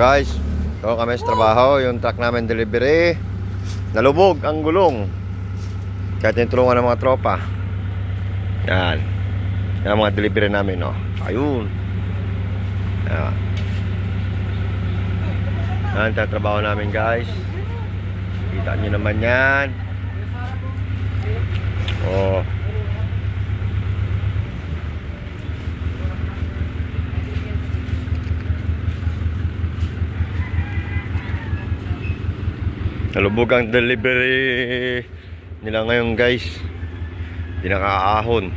Guys, so kami sa trabaho, yung truck namin delivery, nalubog ang gulong. Kaya tinutulungan ng mga tropa. Yan. Yan ang mga delivery namin, no. Ayun. Yan. Yan ang trabaho namin, guys. Kita nyo naman yan. Oh. Nalubog ang delivery nila ngayon, guys. Hindi nakaahon.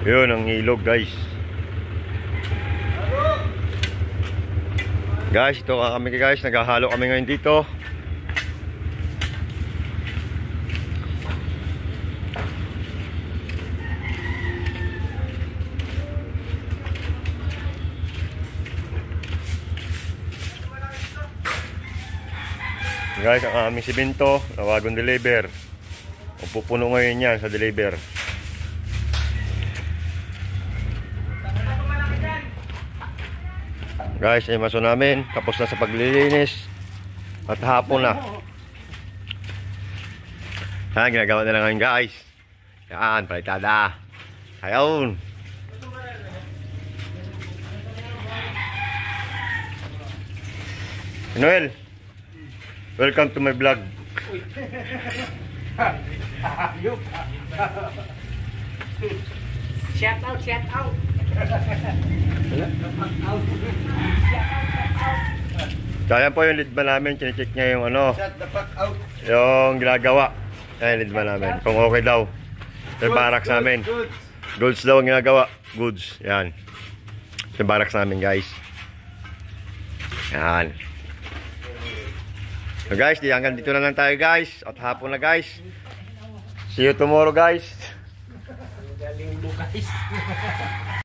Yun ang ilog, guys. Guys, ito kami, guys. Naghahalo kami ngayon dito. Guys, ang aming simento na wagon deliver. Ang pupuno ngayon yan sa deliver. Guys, ay maso namin. Tapos na sa paglilinis. At hapon na. Yan, ginagawa nila ngayon, guys. Yan, palitada. Ayun. Noel, welcome to my vlog. Shout out, shout out. Kaya po yung lead ba namin, chine-check niya yung ano, Shut the fuck out. yung ginagawa. Ayan, lead ba namin, kung okay daw. Yung barracks namin. Goods daw ang ginagawa. Goods, yan. Yung barracks namin, guys. Yan. So guys, hanggang dito na lang tayo, guys. At hapon na, guys. See you tomorrow, guys. Galing mo, guys.